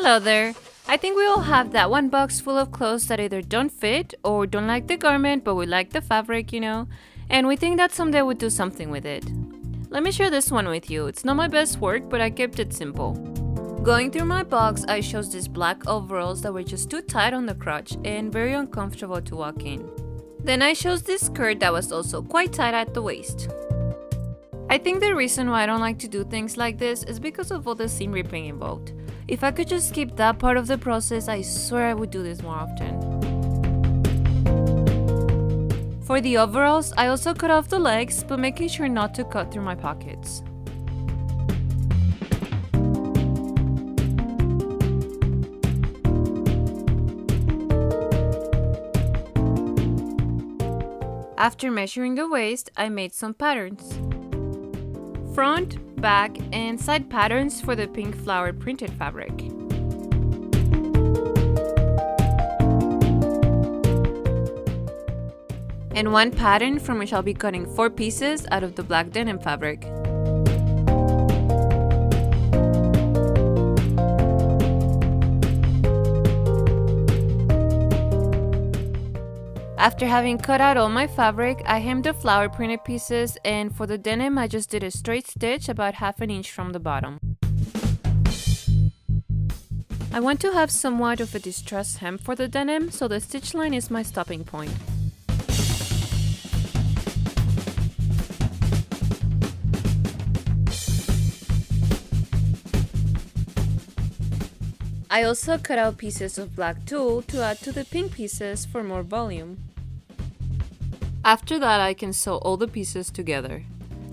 Hello there. I think we all have that one box full of clothes that either don't fit or don't like the garment, but we like the fabric, and we think that someday we'll do something with it. Let me share this one with you. It's not my best work, but I kept it simple. Going through my box, I chose these black overalls that were just too tight on the crotch and very uncomfortable to walk in. Then I chose this skirt that was also quite tight at the waist. I think the reason why I don't like to do things like this is because of all the seam ripping involved. If I could just skip that part of the process, I swear I would do this more often. For the overalls, I also cut off the legs, but making sure not to cut through my pockets. After measuring the waist, I made some patterns. Front, back, and side patterns for the pink flower printed fabric. And one pattern from which I'll be cutting 4 pieces out of the black denim fabric. After having cut out all my fabric, I hemmed the flower printed pieces, and for the denim I just did a straight stitch about half an inch from the bottom. I want to have somewhat of a distressed hem for the denim, so the stitch line is my stopping point. I also cut out pieces of black tulle to add to the pink pieces for more volume. After that, I can sew all the pieces together.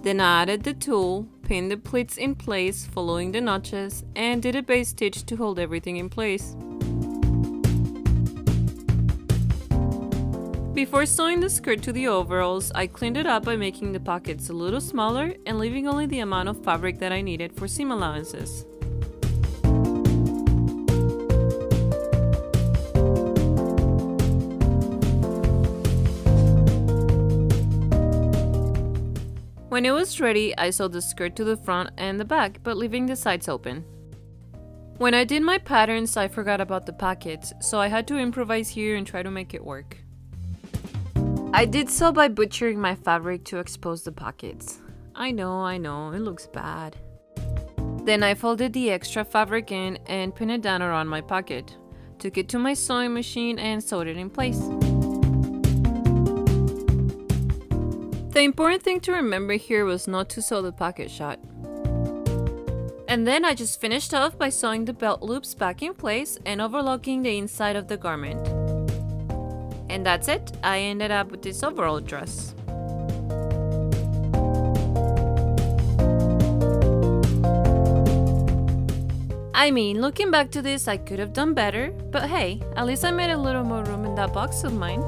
Then I added the tulle, pinned the pleats in place following the notches, and did a base stitch to hold everything in place. Before sewing the skirt to the overalls, I cleaned it up by making the pockets a little smaller and leaving only the amount of fabric that I needed for seam allowances. When it was ready, I sewed the skirt to the front and the back, but leaving the sides open. When I did my patterns, I forgot about the pockets, so I had to improvise here and try to make it work. I did so by butchering my fabric to expose the pockets. I know, it looks bad. Then I folded the extra fabric in and pinned it down around my pocket, took it to my sewing machine and sewed it in place. The important thing to remember here was not to sew the pocket shut. And then I just finished off by sewing the belt loops back in place and overlocking the inside of the garment. And that's it, I ended up with this overall dress. I mean, looking back to this, I could have done better, but hey, at least I made a little more room in that box of mine.